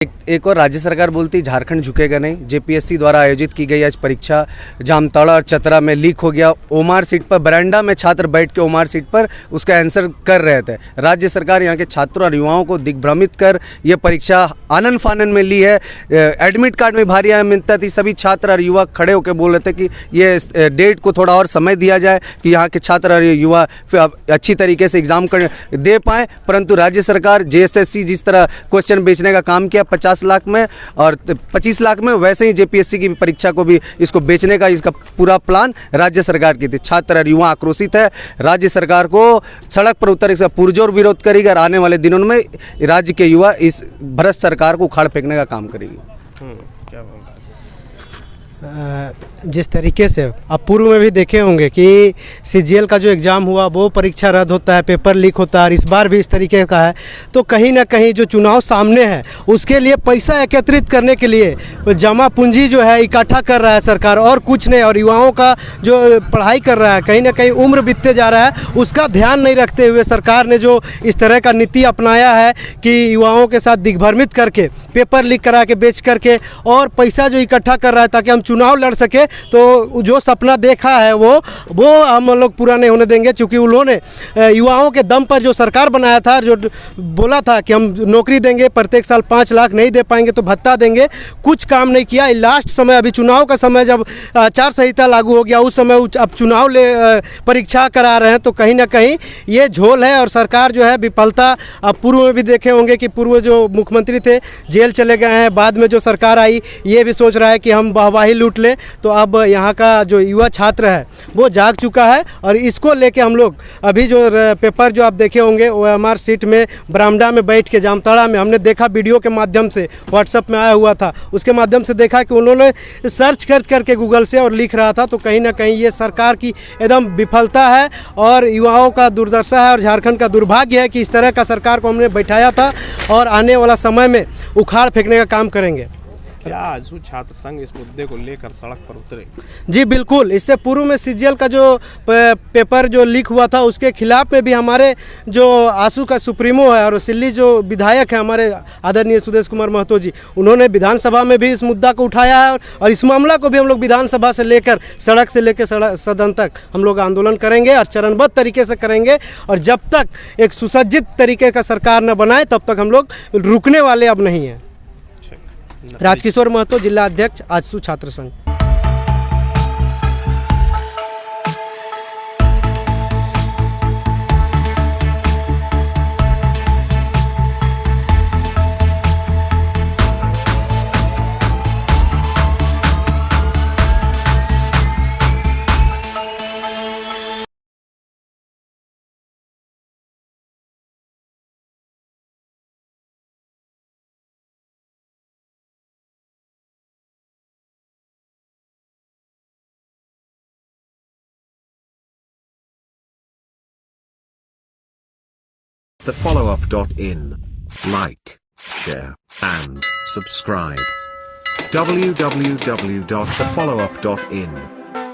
एक और राज्य सरकार बोलती झारखंड झुकेगा नहीं। जेपीएससी द्वारा आयोजित की गई आज परीक्षा जामताड़ा और चतरा में लीक हो गया। ओमार सीट पर बरामदा में छात्र बैठ के ओमार सीट पर उसका आंसर कर रहे थे। राज्य सरकार यहाँ के छात्रों और युवाओं को दिग्भ्रमित कर ये परीक्षा आनन फानन में ली है। एडमिट कार्ड में भारी अनियमितता थी। सभी छात्र और युवा खड़े होकर बोल रहे थे कि ये डेट को थोड़ा और समय दिया जाए कि यहाँ के छात्र और युवा अच्छी तरीके से एग्ज़ाम दे पाएँ। परंतु राज्य सरकार जेएसएससी जिस तरह क्वेश्चन बेचने का काम किया 50 लाख में और 25 लाख में, वैसे ही जेपीएससी की परीक्षा को भी इसको बेचने का इसका पूरा प्लान राज्य सरकार की थी। छात्र और युवा आक्रोशित है। राज्य सरकार को सड़क पर उतर इसका पुरजोर विरोध करेगी और आने वाले दिनों में राज्य के युवा इस भ्रष्ट सरकार को उखाड़ फेंकने का काम करेगी। क्या बोलते हैं? जिस तरीके से आप पूर्व में भी देखे होंगे कि सीजीएल का जो एग्ज़ाम हुआ वो परीक्षा रद्द होता है, पेपर लीक होता है और इस बार भी इस तरीके का है। तो कहीं ना कहीं जो चुनाव सामने है उसके लिए पैसा एकत्रित करने के लिए जमा पूंजी जो है इकट्ठा कर रहा है सरकार और कुछ नहीं। और युवाओं का जो पढ़ाई कर रहा है कहीं ना कहीं उम्र बीतते जा रहा है, उसका ध्यान नहीं रखते हुए सरकार ने जो इस तरह का नीति अपनाया है कि युवाओं के साथ दिग्भ्रमित करके पेपर लीक करा के बेच करके और पैसा जो इकट्ठा कर रहा है ताकि हम चुनाव लड़ सके, तो जो सपना देखा है वो हम लोग पूरा नहीं होने देंगे। क्योंकि उन्होंने युवाओं के दम पर जो सरकार बनाया था, जो बोला था कि हम नौकरी देंगे, प्रत्येक साल 5 लाख नहीं दे पाएंगे तो भत्ता देंगे, कुछ काम नहीं किया। लास्ट समय अभी चुनाव का समय जब आचार संहिता लागू हो गया उस समय अब चुनाव परीक्षा करा रहे हैं, तो कहीं ना कहीं ये झोल है और सरकार जो है विफलता। अब पूर्व में भी देखे होंगे कि पूर्व जो मुख्यमंत्री थे जेल चले गए हैं, बाद में जो सरकार आई ये भी सोच रहा है कि हम वाहवाही लूट लें। तो अब यहाँ का जो युवा छात्र है वो जाग चुका है और इसको लेके हम लोग अभी जो पेपर जो आप देखे होंगे ओएमआर सीट में बरामदा में बैठ के जामताड़ा में हमने देखा, वीडियो के माध्यम से व्हाट्सएप में आया हुआ था, उसके माध्यम से देखा कि उन्होंने सर्च करके गूगल से और लिख रहा था। तो कहीं ना कहीं ये सरकार की एकदम विफलता है और युवाओं का दुर्दशा है और झारखंड का दुर्भाग्य है कि इस तरह का सरकार को हमने बैठाया था और आने वाला समय में उखाड़ फेंकने का काम करेंगे। क्या आजू छात्र संघ इस मुद्दे को लेकर सड़क पर उतरे? जी बिल्कुल। इससे पूर्व में सीजीएल का जो पेपर जो लीक हुआ था उसके खिलाफ में भी हमारे जो आंसू का सुप्रीमो है और सिल्ली जो विधायक है हमारे आदरणीय सुदेश कुमार महतो जी, उन्होंने विधानसभा में भी इस मुद्दा को उठाया है और इस मामला को भी हम लोग विधानसभा से लेकर सड़क से लेकर सदन तक हम लोग आंदोलन करेंगे और चरणबद्ध तरीके से करेंगे। और जब तक एक सुसज्जित तरीके का सरकार न बनाए तब तक हम लोग रुकने वाले अब नहीं हैं। राजकिशोर महतो, जिला अध्यक्ष आजसू छात्र संघ। thefollowup.in. Like, share, and subscribe. www.thefollowup.in